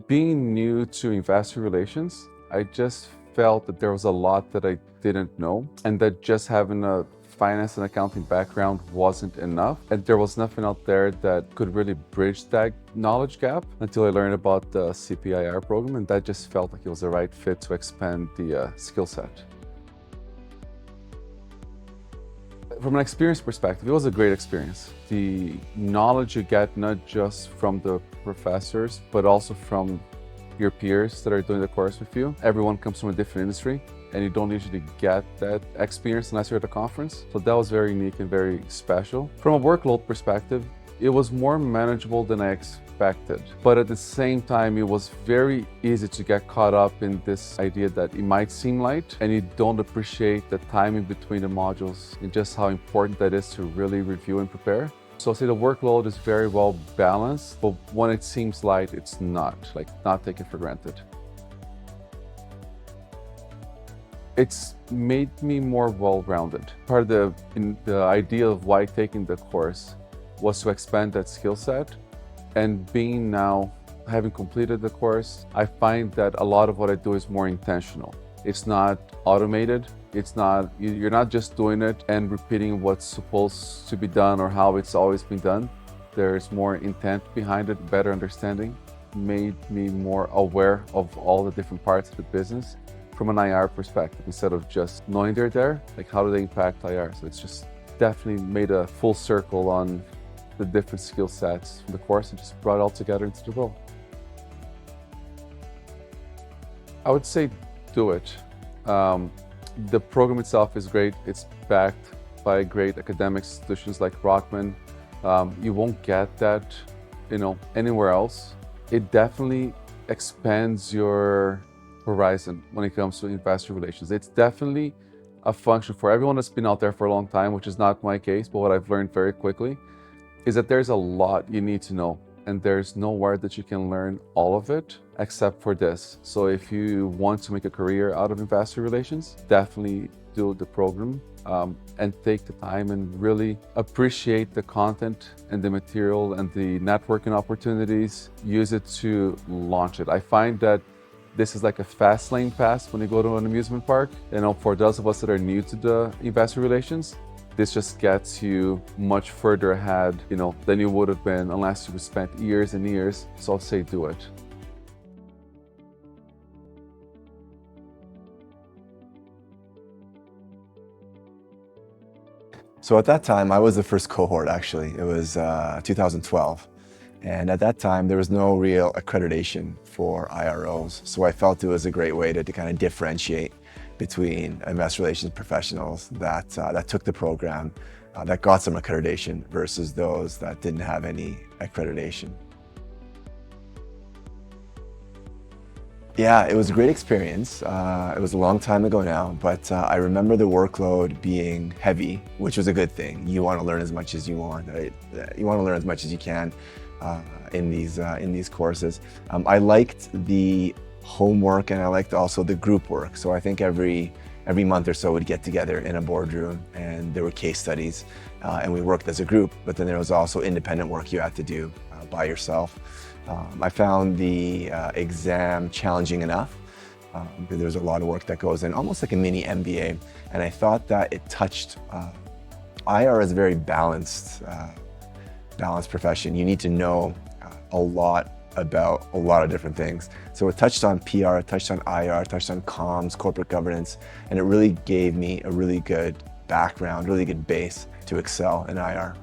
Being new to investor relations, I just felt that there was a lot that I didn't know, and that just having a finance and accounting background wasn't enough. And there was nothing out there that could really bridge that knowledge gap until I learned about the CPIR program, and that just felt like it was the right fit to expand the skill set. From an experience perspective, it was a great experience. The knowledge you get not just from the professors, but also from your peers that are doing the course with you. Everyone comes from a different industry, and you don't usually get that experience unless you're at a conference. So that was very unique and very special. From a workload perspective, it was more manageable than I expected. But at the same time, it was very easy to get caught up in this idea that it might seem light and you don't appreciate the timing between the modules and just how important that is to really review and prepare. So I'll say the workload is very well balanced, but when it seems light, it's not taken for granted. It's made me more well-rounded. Part of the idea of why taking the course was to expand that skill set. And being now, having completed the course, I find that a lot of what I do is more intentional. It's not automated. You're not just doing it and repeating what's supposed to be done or how it's always been done. There's more intent behind it, better understanding, made me more aware of all the different parts of the business from an IR perspective, instead of just knowing they're there, like how do they impact IR? So it's just definitely made a full circle on the different skill sets from the course and just brought it all together into the role. I would say do it. The program itself is great. It's backed by great academic institutions like Rockman. You won't get that, anywhere else. It definitely expands your horizon when it comes to investor relations. It's definitely a function for everyone that's been out there for a long time, which is not my case, but what I've learned very quickly is that there's a lot you need to know, and there's nowhere that you can learn all of it except for this. So if you want to make a career out of investor relations, definitely do the program and take the time and really appreciate the content and the material and the networking opportunities. Use it to launch it. I find that this is like a fast lane pass when you go to an amusement park. For those of us that are new to the investor relations, this just gets you much further ahead, than you would have been unless you spent years and years. So I'll say do it. So at that time, I was the first cohort, actually. It was 2012. And at that time, there was no real accreditation for IROs. So I felt it was a great way to kind of differentiate between investor relations professionals that took the program, that got some accreditation versus those that didn't have any accreditation. Yeah, it was a great experience. It was a long time ago now, but I remember the workload being heavy, which was a good thing. You want to learn as much as you want, right? You want to learn as much as you can in these courses. I liked the homework and I liked also the group work. So I think every month or so we'd get together in a boardroom and there were case studies and we worked as a group, but then there was also independent work you had to do by yourself. I found the exam challenging enough because there's a lot of work that goes in, almost like a mini MBA. And I thought that it touched, IR is a very balanced profession. You need to know a lot about a lot of different things. So it touched on PR, it touched on IR, it touched on comms, corporate governance, and it really gave me a really good background, really good base to excel in IR.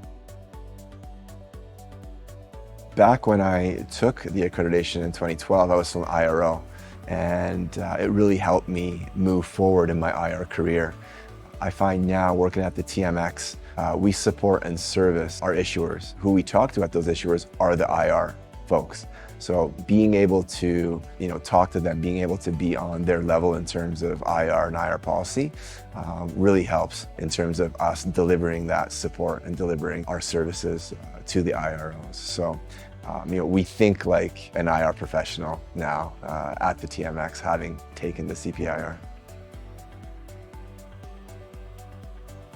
Back when I took the accreditation in 2012, I was from IRO, and it really helped me move forward in my IR career. I find now working at the TMX, we support and service our issuers. Who we talk to at those issuers are the IR folks. So being able to talk to them, being able to be on their level in terms of IR and IR policy really helps in terms of us delivering that support and delivering our services to the IROs. So we think like an IR professional now at the TMX, having taken the CPIR.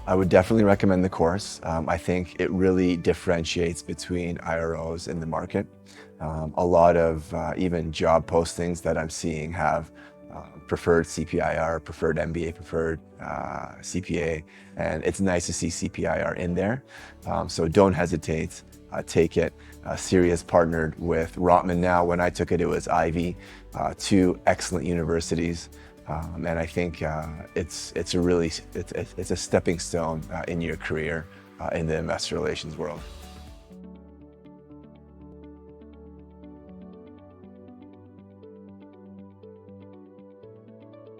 I would definitely recommend the course. I think it really differentiates between IROs in the market. A lot of even job postings that I'm seeing have preferred CPIR, preferred MBA, preferred CPA, and it's nice to see CPIR in there. So don't hesitate, take it. CIRI has partnered with Rotman now. When I took it, it was Ivy, two excellent universities. And I think it's a stepping stone in your career in the investor relations world.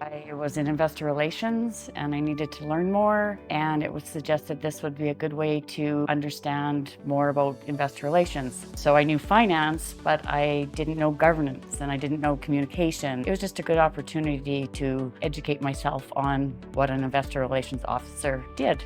I was in investor relations and I needed to learn more, and it was suggested this would be a good way to understand more about investor relations. So I knew finance, but I didn't know governance and I didn't know communication. It was just a good opportunity to educate myself on what an investor relations officer did.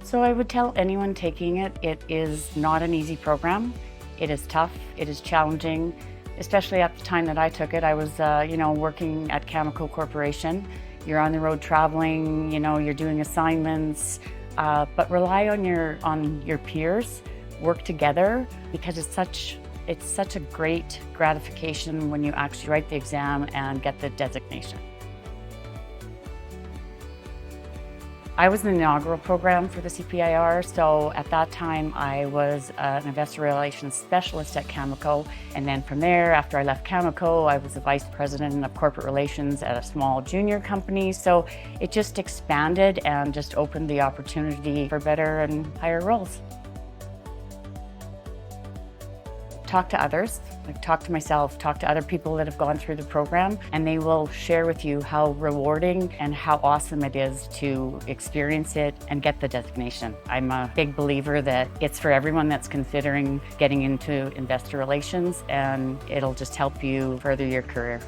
So I would tell anyone taking it, it is not an easy program. It is tough, it is challenging. Especially at the time that I took it, I was, working at Cameco Corporation. You're on the road traveling, you're doing assignments, but rely on your peers, work together, because it's such a great gratification when you actually write the exam and get the designation. I was in the inaugural program for the CPIR, so at that time I was an investor relations specialist at Cameco, and then from there, after I left Cameco, I was the vice president of corporate relations at a small junior company, so it just expanded and just opened the opportunity for better and higher roles. Talk to others, talk to myself, talk to other people that have gone through the program, and they will share with you how rewarding and how awesome it is to experience it and get the designation. I'm a big believer that it's for everyone that's considering getting into investor relations, and it'll just help you further your career.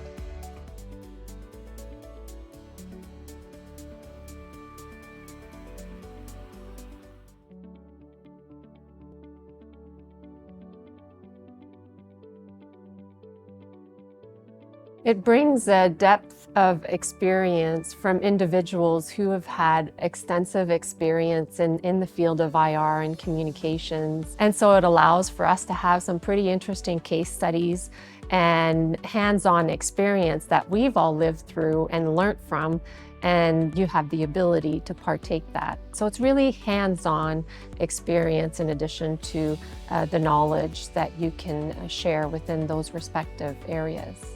It brings a depth of experience from individuals who have had extensive experience in the field of IR and communications. And so it allows for us to have some pretty interesting case studies and hands-on experience that we've all lived through and learnt from, and you have the ability to partake that. So it's really hands-on experience in addition to the knowledge that you can share within those respective areas.